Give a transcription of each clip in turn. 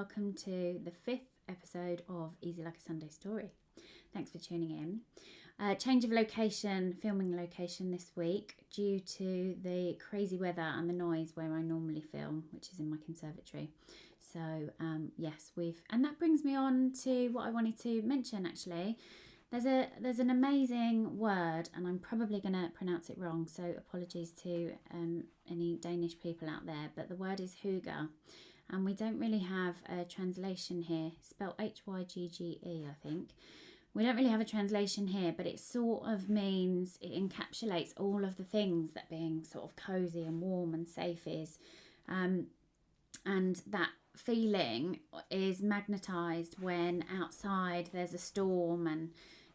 welcome to the 5th episode of Easy Like a Sunday Story. Thanks for tuning in. Change of location, filming location this week due to the crazy weather and the noise where I normally film, which is in my conservatory. So and that brings me on to what I wanted to mention actually. There's an amazing word, and I'm probably going to pronounce it wrong, so apologies to any Danish people out there, but the word is hygge, and we don't really have a translation here, spelled Hygge, I think. We don't really have a translation here, but it sort of means, it encapsulates all of the things that being sort of cosy and warm and safe is, and that feeling is magnetised when outside there's a storm and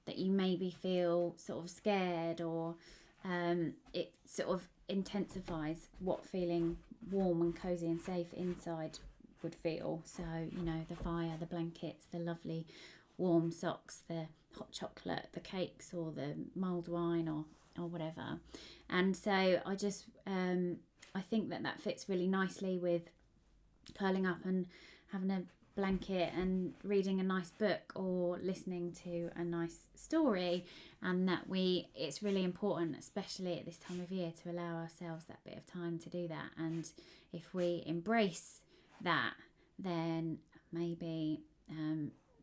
that you maybe feel sort of scared, or it sort of intensifies what feeling warm and cosy and safe inside would feel. So, you know, the fire, the blankets, the lovely warm socks, the hot chocolate, the cakes, or the mulled wine, or whatever. And so I just I think that fits really nicely with curling up and having a blanket and reading a nice book or listening to a nice story, and that it's really important, especially at this time of year, to allow ourselves that bit of time to do that. And if we embrace that, then maybe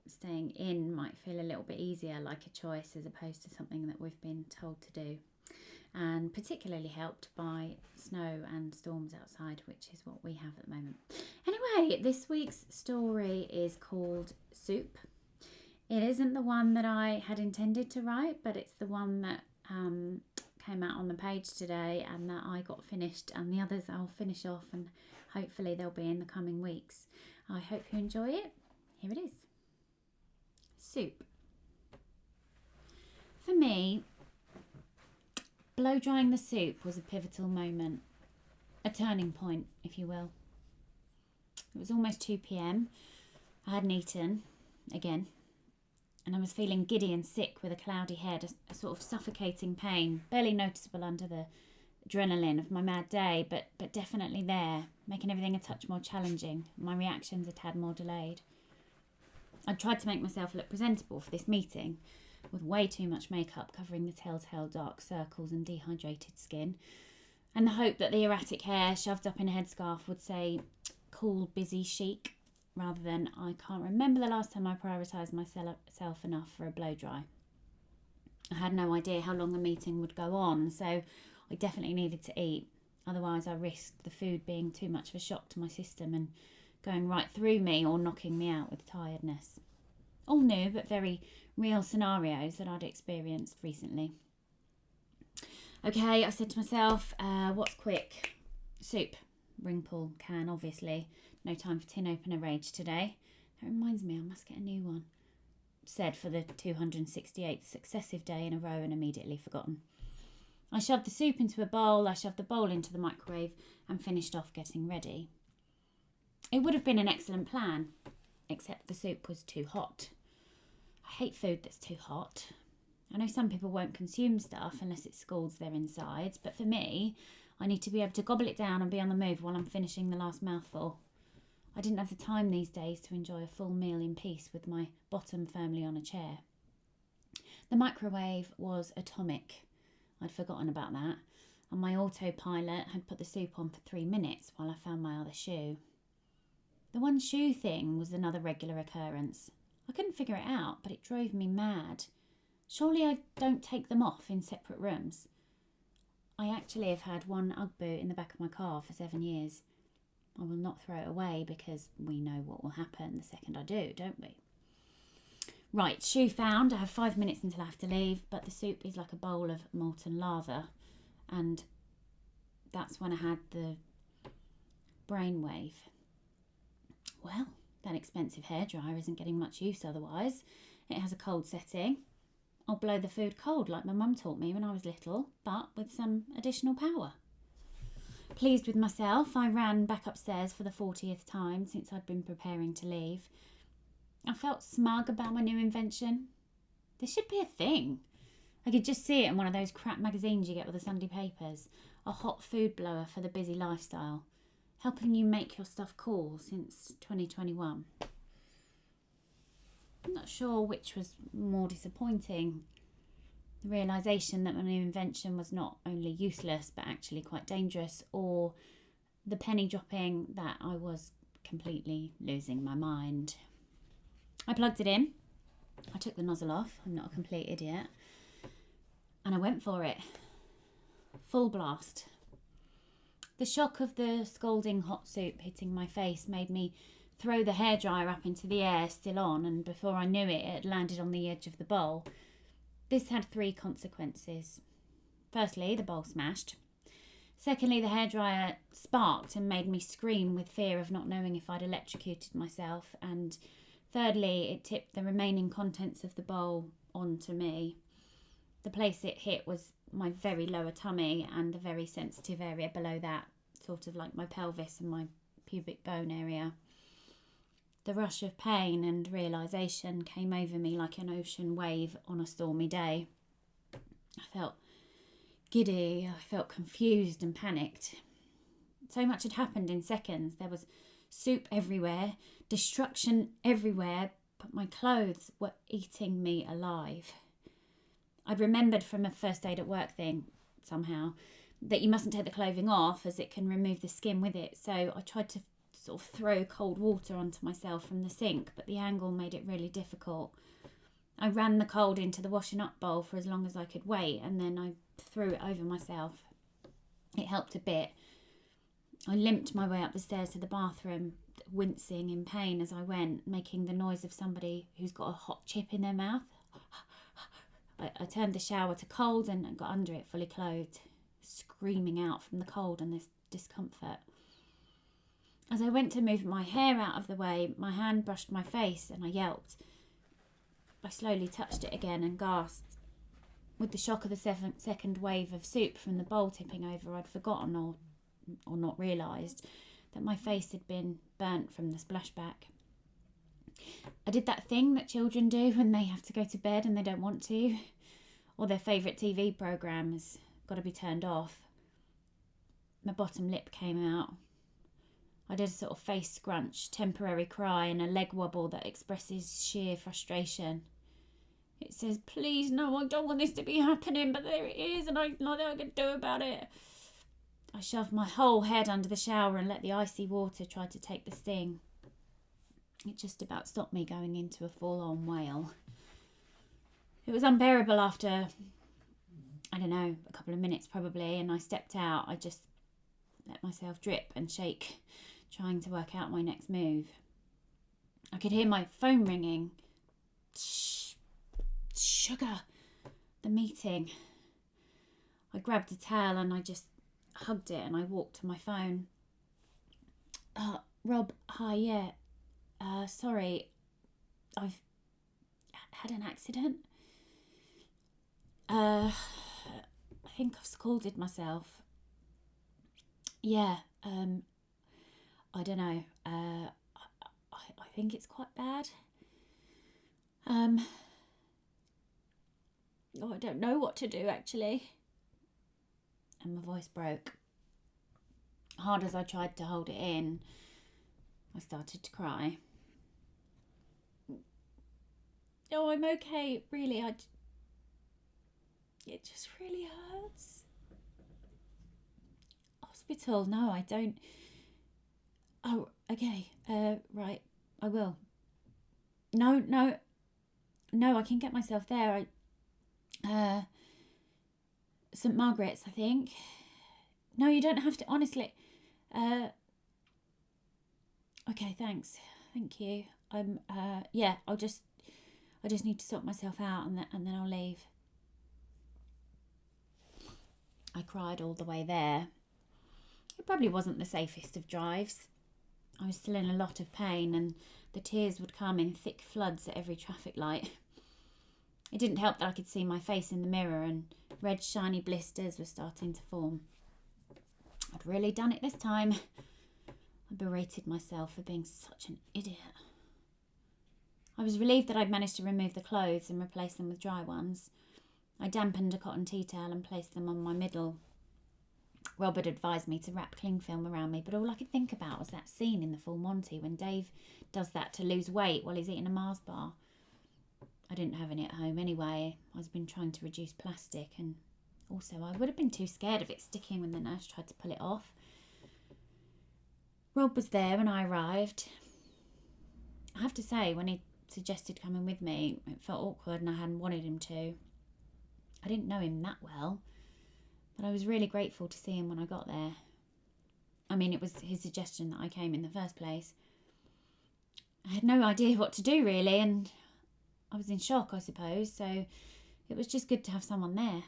staying in might feel a little bit easier, like a choice, as opposed to something that we've been told to do. And particularly helped by snow and storms outside, which is what we have at the moment. Anyway, this week's story is called Soup. It isn't the one that I had intended to write, but it's the one that came out on the page today and that I got finished, and the others I'll finish off, and hopefully they'll be in the coming weeks. I hope you enjoy it. Here it is. Soup. For me, blow drying the soup was a pivotal moment, a turning point, if you will. It was almost 2 p.m. I hadn't eaten, again, and I was feeling giddy and sick with a cloudy head, a sort of suffocating pain, barely noticeable under the adrenaline of my mad day, but definitely there, making everything a touch more challenging, my reactions a tad more delayed. I tried to make myself look presentable for this meeting, with way too much makeup covering the telltale dark circles and dehydrated skin, and the hope that the erratic hair shoved up in a headscarf would say cool, busy, chic, rather than I can't remember the last time I prioritised myself enough for a blow dry. I had no idea how long the meeting would go on, so I definitely needed to eat, otherwise I risked the food being too much of a shock to my system and going right through me or knocking me out with tiredness. All new but very real scenarios that I'd experienced recently. Okay, I said to myself, what's quick? Soup. Ring pull can, obviously. No time for tin opener rage today. That reminds me, I must get a new one. Said for the 268th successive day in a row and immediately forgotten. I shoved the soup into a bowl, I shoved the bowl into the microwave and finished off getting ready. It would have been an excellent plan, except the soup was too hot. I hate food that's too hot. I know some people won't consume stuff unless it scalds their insides, but for me, I need to be able to gobble it down and be on the move while I'm finishing the last mouthful. I didn't have the time these days to enjoy a full meal in peace with my bottom firmly on a chair. The microwave was atomic. I'd forgotten about that, and my autopilot had put the soup on for 3 minutes while I found my other shoe. The one shoe thing was another regular occurrence. I couldn't figure it out, but it drove me mad. Surely I don't take them off in separate rooms. I actually have had one Ugg boot in the back of my car for 7 years. I will not throw it away because we know what will happen the second I do, don't we? Right, shoe found. I have 5 minutes until I have to leave, but the soup is like a bowl of molten lava, and that's when I had the brainwave. Well, that expensive hairdryer isn't getting much use otherwise. It has a cold setting. I'll blow the food cold like my mum taught me when I was little, but with some additional power. Pleased with myself, I ran back upstairs for the 40th time since I'd been preparing to leave. I felt smug about my new invention. This should be a thing. I could just see it in one of those crap magazines you get with the Sunday papers. A hot food blower for the busy lifestyle. helping you make your stuff cool since 2021. I'm not sure which was more disappointing. The realisation that my new invention was not only useless but actually quite dangerous, or the penny dropping that I was completely losing my mind. I plugged it in. I took the nozzle off. I'm not a complete idiot. And I went for it. Full blast. The shock of the scalding hot soup hitting my face made me throw the hairdryer up into the air, still on, and before I knew it, it had landed on the edge of the bowl. This had 3 consequences. Firstly, the bowl smashed. Secondly, the hairdryer sparked and made me scream with fear of not knowing if I'd electrocuted myself. And thirdly, it tipped the remaining contents of the bowl onto me. The place it hit was my very lower tummy and the very sensitive area below that, sort of like my pelvis and my pubic bone area. The rush of pain and realisation came over me like an ocean wave on a stormy day. I felt giddy, I felt confused and panicked. So much had happened in seconds. There was soup everywhere, destruction everywhere, but my clothes were eating me alive. I'd remembered from a first aid at work thing, somehow, that you mustn't take the clothing off as it can remove the skin with it, so I tried to sort of throw cold water onto myself from the sink, but the angle made it really difficult. I ran the cold into the washing up bowl for as long as I could wait, and then I threw it over myself. It helped a bit. I limped my way up the stairs to the bathroom, wincing in pain as I went, making the noise of somebody who's got a hot chip in their mouth. I turned the shower to cold and got under it fully clothed, screaming out from the cold and this discomfort. As I went to move my hair out of the way, my hand brushed my face and I yelped. I slowly touched it again and gasped. With the shock of the second wave of soup from the bowl tipping over, I'd forgotten or not realised that my face had been burnt from the splashback. I did that thing that children do when they have to go to bed and they don't want to, or their favourite TV programme has got to be turned off. My bottom lip came out. I did a sort of face scrunch, temporary cry, and a leg wobble that expresses sheer frustration. It says, please, no, I don't want this to be happening, but there it is, and I've nothing I can do about it. I shoved my whole head under the shower and let the icy water try to take the sting. It just about stopped me going into a full-on wail. It was unbearable after, I don't know, a couple of minutes probably, and I stepped out. I just let myself drip and shake, trying to work out my next move. I could hear my phone ringing. Shh, sugar, the meeting. I grabbed a towel and I just hugged it and I walked to my phone. Rob, hi, yeah. Sorry, I've had an accident. I think I've scalded myself. Yeah, I don't know. I think it's quite bad. I don't know what to do, actually. And my voice broke. Hard as I tried to hold it in, I started to cry. Oh, I'm okay, really. It just really hurts. Hospital? No, I don't. Oh, okay. Right. I will. No, I can get myself there. St. Margaret's, I think. No, you don't have to. Honestly. Okay, thanks. Thank you. Yeah. I just need to sort myself out, and then I'll leave. I cried all the way there. It probably wasn't the safest of drives. I was still in a lot of pain, and the tears would come in thick floods at every traffic light. It didn't help that I could see my face in the mirror, and red shiny blisters were starting to form. I'd really done it this time. I berated myself for being such an idiot. I was relieved that I'd managed to remove the clothes and replace them with dry ones. I dampened a cotton tea towel and placed them on my middle. Rob had advised me to wrap cling film around me, but all I could think about was that scene in The Full Monty when Dave does that to lose weight while he's eating a Mars bar. I didn't have any at home anyway. I've been trying to reduce plastic, and also I would have been too scared of it sticking when the nurse tried to pull it off. Rob was there when I arrived. I have to say, when he suggested coming with me, it felt awkward and I hadn't wanted him to. I didn't know him that well, but I was really grateful to see him when I got there. I mean, it was his suggestion that I came in the first place. I had no idea what to do, really, and I was in shock, I suppose, so it was just good to have someone there.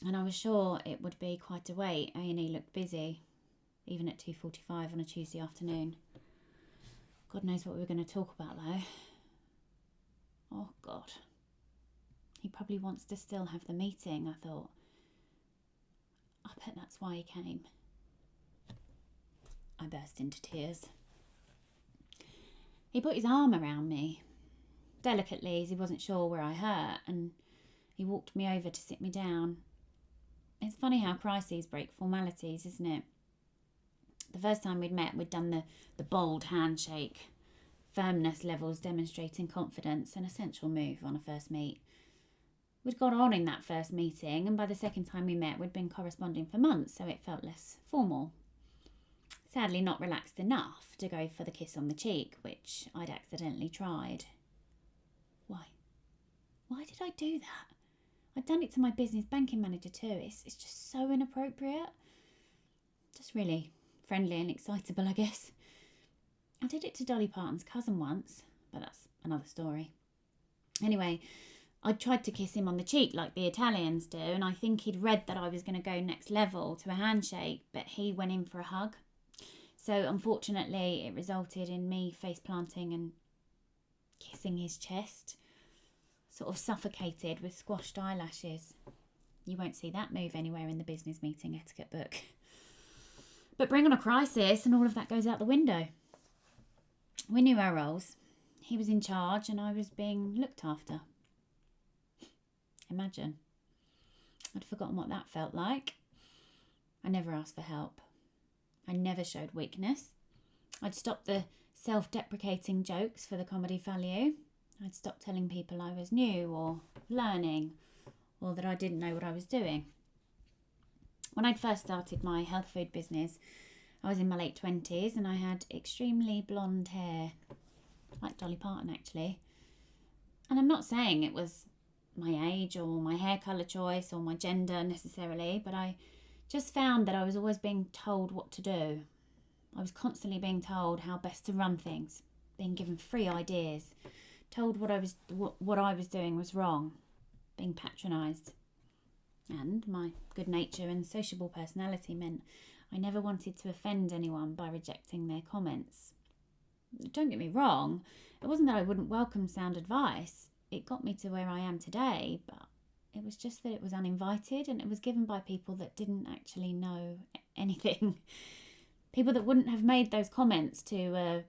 And I was sure it would be quite a wait. A&E looked busy, even at 2:45 on a Tuesday afternoon. God knows what we were going to talk about, though. Oh, God. He probably wants to still have the meeting, I thought. I bet that's why he came. I burst into tears. He put his arm around me, delicately, as he wasn't sure where I hurt, and he walked me over to sit me down. It's funny how crises break formalities, isn't it? The first time we'd met, we'd done the bold handshake, firmness levels demonstrating confidence, an essential move on a first meet. We'd got on in that first meeting, and by the second time we met, we'd been corresponding for months, so it felt less formal. Sadly not relaxed enough to go for the kiss on the cheek, which I'd accidentally tried. Why? Why did I do that? I'd done it to my business banking manager too. It's just so inappropriate. Just really friendly and excitable, I guess. I did it to Dolly Parton's cousin once, but that's another story. Anyway, I tried to kiss him on the cheek like the Italians do, and I think he'd read that I was going to go next level to a handshake, but he went in for a hug. So unfortunately, it resulted in me face planting and kissing his chest, sort of suffocated with squashed eyelashes. You won't see that move anywhere in the business meeting etiquette book. But bring on a crisis and all of that goes out the window. We knew our roles. He was in charge and I was being looked after. Imagine. I'd forgotten what that felt like. I never asked for help. I never showed weakness. I'd stopped the self-deprecating jokes for the comedy value. I'd stopped telling people I was new or learning or that I didn't know what I was doing. When I'd first started my health food business, I was in my late 20s and I had extremely blonde hair, like Dolly Parton actually. And I'm not saying it was my age or my hair colour choice or my gender necessarily, but I just found that I was always being told what to do. I was constantly being told how best to run things, being given free ideas, told what I was doing was wrong, being patronised. And my good nature and sociable personality meant I never wanted to offend anyone by rejecting their comments. Don't get me wrong, it wasn't that I wouldn't welcome sound advice. It got me to where I am today, but it was just that it was uninvited and it was given by people that didn't actually know anything. People that wouldn't have made those comments to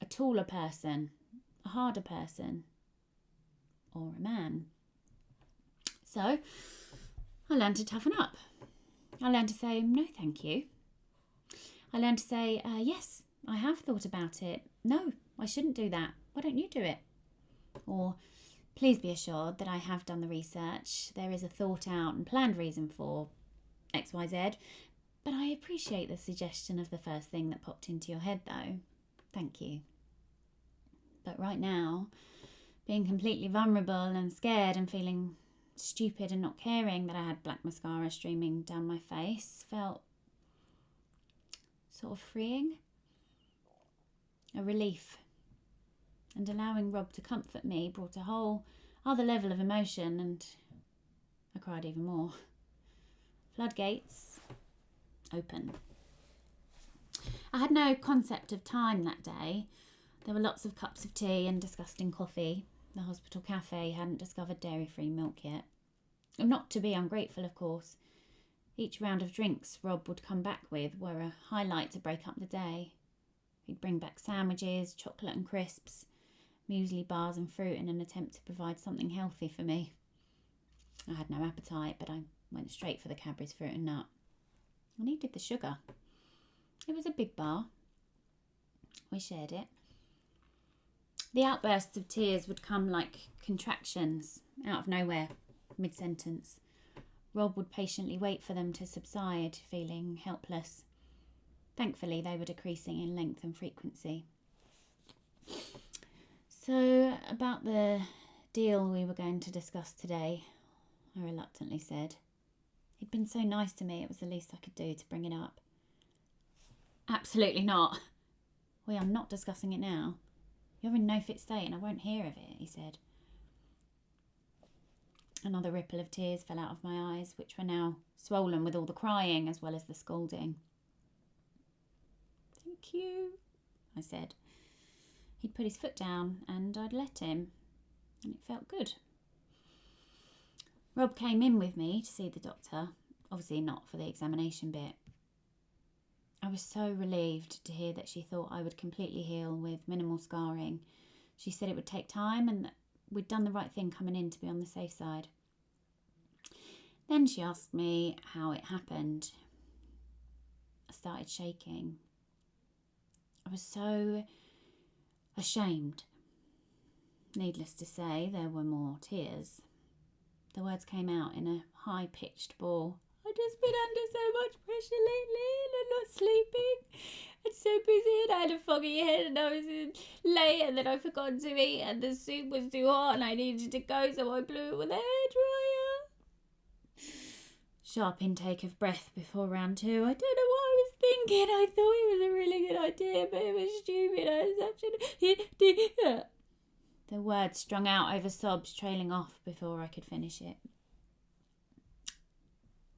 a taller person, a harder person, or a man. So I learned to toughen up. I learned to say, no, thank you. I learned to say, yes, I have thought about it. No, I shouldn't do that. Why don't you do it? Or, please be assured that I have done the research. There is a thought out and planned reason for XYZ, but I appreciate the suggestion of the first thing that popped into your head though. Thank you. But right now, being completely vulnerable and scared and feeling stupid and not caring that I had black mascara streaming down my face felt sort of freeing, a relief. And allowing Rob to comfort me brought a whole other level of emotion, and I cried even more. Floodgates open. I had no concept of time that day. There were lots of cups of tea and disgusting coffee. The hospital cafe hadn't discovered dairy-free milk yet. Not to be ungrateful, of course. Each round of drinks Rob would come back with were a highlight to break up the day. He'd bring back sandwiches, chocolate and crisps, muesli bars and fruit in an attempt to provide something healthy for me. I had no appetite, but I went straight for the Cadbury's fruit and nut. I needed the sugar. It was a big bar. We shared it. The outbursts of tears would come like contractions out of nowhere, mid-sentence. Rob would patiently wait for them to subside, feeling helpless. Thankfully, they were decreasing in length and frequency. So, about the deal we were going to discuss today, I reluctantly said. He'd been so nice to me, it was the least I could do to bring it up. Absolutely not. We are not discussing it now. You're in no fit state and I won't hear of it, he said. Another ripple of tears fell out of my eyes, which were now swollen with all the crying as well as the scolding. Thank you, I said. He'd put his foot down and I'd let him, and it felt good. Rob came in with me to see the doctor, obviously not for the examination bit. I was so relieved to hear that she thought I would completely heal with minimal scarring. She said it would take time and that we'd done the right thing coming in to be on the safe side. Then she asked me how it happened. I started shaking. I was so ashamed. Needless to say, there were more tears. The words came out in a high-pitched bawl. I've just been under so much pressure lately and I'm not sleeping. I'm so busy and I had a foggy head and I was late and then I forgot to eat and the soup was too hot and I needed to go so I blew it with a hairdryer. Sharp intake of breath before round 2. I don't know what I was thinking. I thought it was a really good idea, but it was stupid. I was such an idiot. The words strung out over sobs, trailing off before I could finish it.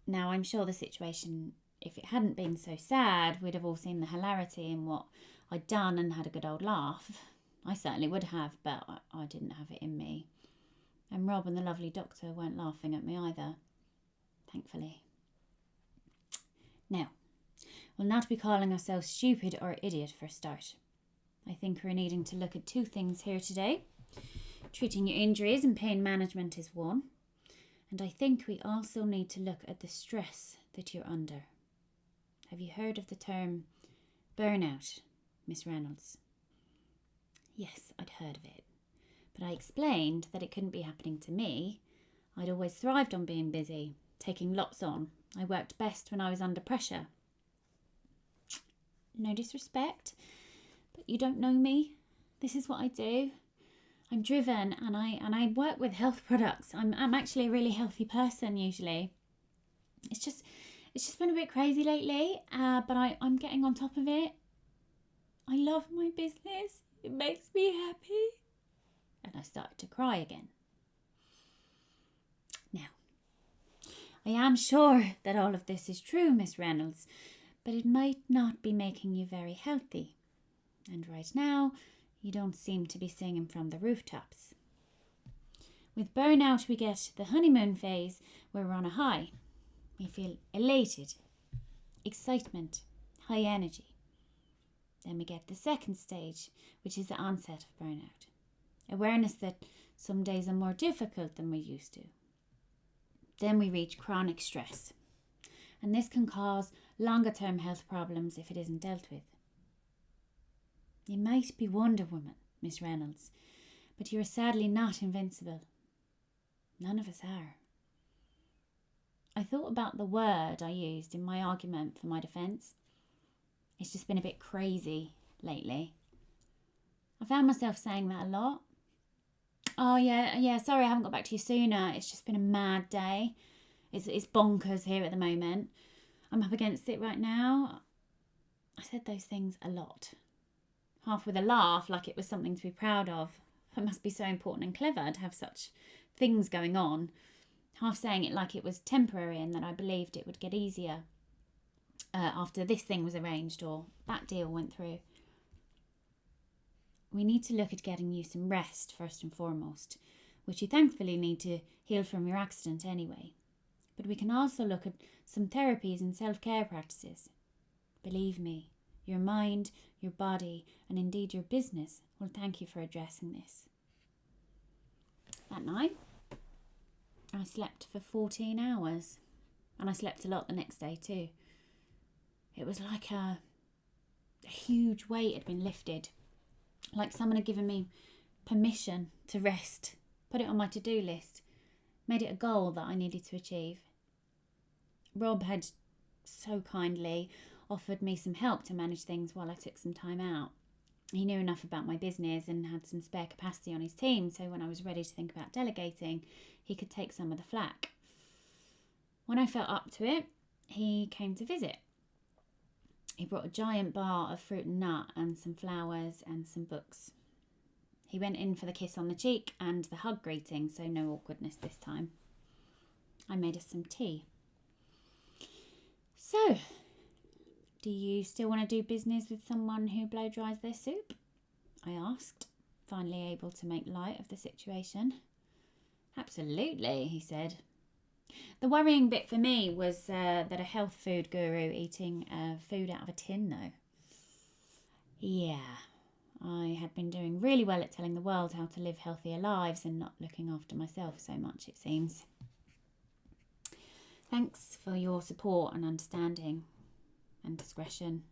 Now, I'm sure the situation, if it hadn't been so sad, we'd have all seen the hilarity in what I'd done and had a good old laugh. I certainly would have, but I didn't have it in me. And Rob and the lovely doctor weren't laughing at me either, thankfully. Now, we'll not be calling ourselves stupid or idiot for a start. I think we're needing to look at 2 things here today. Treating your injuries and pain management is one. And I think we also need to look at the stress that you're under. Have you heard of the term burnout, Miss Reynolds? Yes, I'd heard of it. But I explained that it couldn't be happening to me. I'd always thrived on being busy, taking lots on. I worked best when I was under pressure. No disrespect, but you don't know me. This is what I do. I'm driven and I work with health products. I'm actually a really healthy person usually. It's just been a bit crazy lately, but I'm getting on top of it. I love my business. It makes me happy. And I started to cry again. Now, I am sure that all of this is true, Miss Reynolds, but it might not be making you very healthy. And right now, you don't seem to be singing from the rooftops. With burnout, we get the honeymoon phase where we're on a high. We feel elated, excitement, high energy. Then we get the second stage, which is the onset of burnout. Awareness that some days are more difficult than we used to. Then we reach chronic stress. And this can cause longer-term health problems if it isn't dealt with. You might be Wonder Woman, Miss Reynolds, but you are sadly not invincible. None of us are. I thought about the word I used in my argument for my defence. It's just been a bit crazy lately. I found myself saying that a lot. Oh yeah, sorry I haven't got back to you sooner. It's just been a mad day. It's bonkers here at the moment. I'm up against it right now. I said those things a lot. Half with a laugh, like it was something to be proud of. It must be so important and clever to have such things going on. Half saying it like it was temporary and that I believed it would get easier after this thing was arranged or that deal went through. We need to look at getting you some rest first and foremost, which you thankfully need to heal from your accident anyway. But we can also look at some therapies and self-care practices. Believe me, your mind, your body, and indeed your business will thank you for addressing this. That night, I slept for 14 hours. And I slept a lot the next day too. It was like a huge weight had been lifted, like someone had given me permission to rest, put it on my to-do list, made it a goal that I needed to achieve. Rob had so kindly offered me some help to manage things while I took some time out. He knew enough about my business and had some spare capacity on his team, so when I was ready to think about delegating, he could take some of the flack. When I felt up to it, he came to visit. He brought a giant bar of fruit and nut and some flowers and some books. He went in for the kiss on the cheek and the hug greeting, so no awkwardness this time. I made us some tea. So, do you still want to do business with someone who blow dries their soup? I asked, finally able to make light of the situation. Absolutely, he said. The worrying bit for me was that a health food guru eating food out of a tin, though. Yeah, I had been doing really well at telling the world how to live healthier lives and not looking after myself so much, it seems. Thanks for your support and understanding and discretion,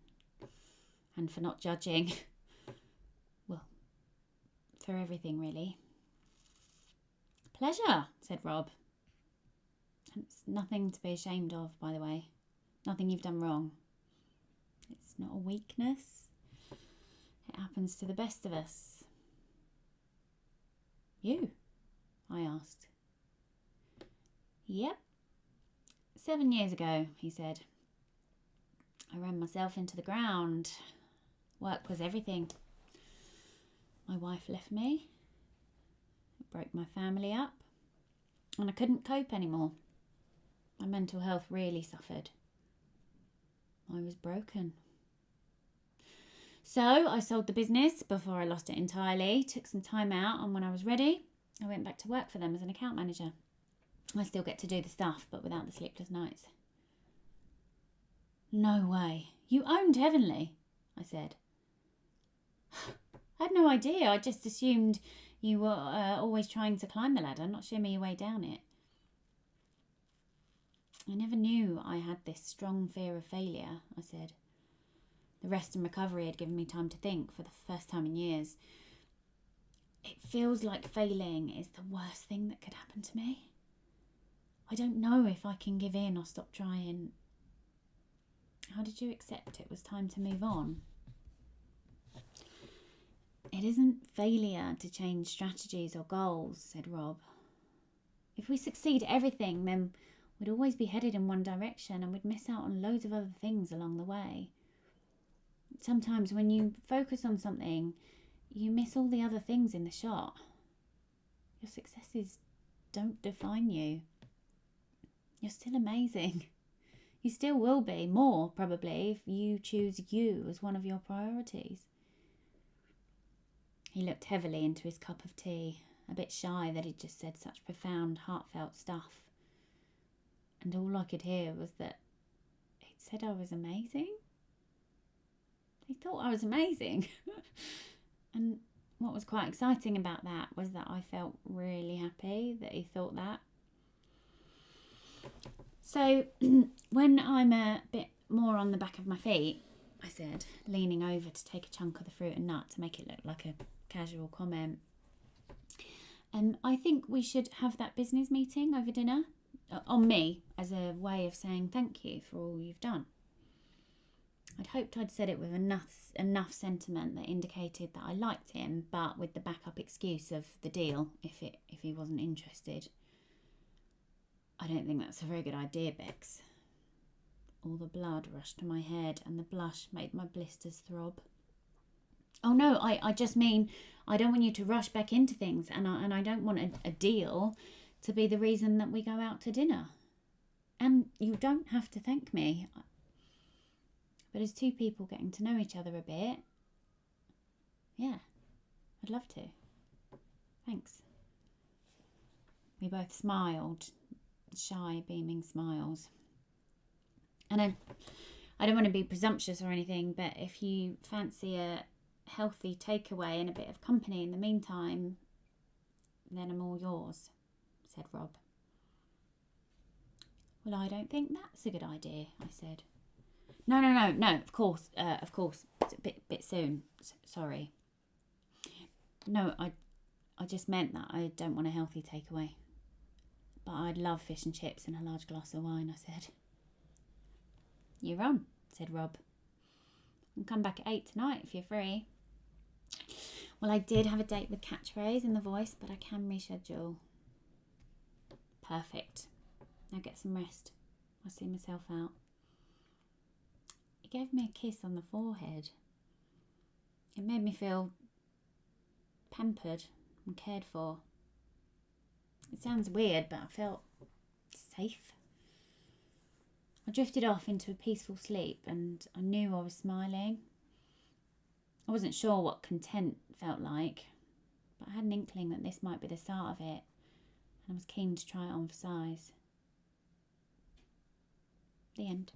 and for not judging. Well, for everything, really. Pleasure, said Rob. It's nothing to be ashamed of, by the way. Nothing you've done wrong. It's not a weakness. It happens to the best of us. You? I asked. Yep. 7 years ago, he said. I ran myself into the ground. Work was everything. My wife left me. It broke my family up. And I couldn't cope anymore. My mental health really suffered. I was broken. So I sold the business before I lost it entirely, took some time out, and when I was ready, I went back to work for them as an account manager. I still get to do the stuff, but without the sleepless nights. No way. You owned Heavenly, I said. I had no idea. I just assumed you were always trying to climb the ladder, not shimmy your way down it. I never knew I had this strong fear of failure, I said. The rest and recovery had given me time to think for the first time in years. It feels like failing is the worst thing that could happen to me. I don't know if I can give in or stop trying. How did you accept it was time to move on? It isn't failure to change strategies or goals, said Rob. If we succeed at everything, then we'd always be headed in one direction and we'd miss out on loads of other things along the way. Sometimes when you focus on something, you miss all the other things in the shot. Your successes don't define you. You're still amazing. You still will be, more probably, if you choose you as one of your priorities. He looked heavily into his cup of tea, a bit shy that he'd just said such profound, heartfelt stuff. And all I could hear was that he'd said I was amazing. He thought I was amazing. And what was quite exciting about that was that I felt really happy that he thought that. So when I'm a bit more on the back of my feet, I said, leaning over to take a chunk of the fruit and nut to make it look like a casual comment, I think we should have that business meeting over dinner on me as a way of saying thank you for all you've done. I'd hoped I'd said it with enough sentiment that indicated that I liked him, but with the backup excuse of the deal if he wasn't interested. I don't think that's a very good idea, Bex. All the blood rushed to my head and the blush made my blisters throb. Oh no, I just mean I don't want you to rush back into things, and I don't want a deal to be the reason that we go out to dinner. And you don't have to thank me. But as two people getting to know each other a bit, yeah, I'd love to. Thanks. We both smiled, shy, beaming smiles. And I don't want to be presumptuous or anything, but if you fancy a healthy takeaway and a bit of company in the meantime, then I'm all yours, said Rob. Well, I don't think that's a good idea, I said. No. Of course. It's a bit soon. Sorry. No, I just meant that I don't want a healthy takeaway. But I'd love fish and chips and a large glass of wine, I said. You're on, said Rob. I'll come back at 8 tonight if you're free. Well, I did have a date with Catchphrase in The Voice, but I can reschedule. Perfect. Now get some rest. I'll see myself out. He gave me a kiss on the forehead. It made me feel pampered and cared for. It sounds weird, but I felt safe. I drifted off into a peaceful sleep and I knew I was smiling. I wasn't sure what content felt like, but I had an inkling that this might be the start of it, and I was keen to try it on for size. The end.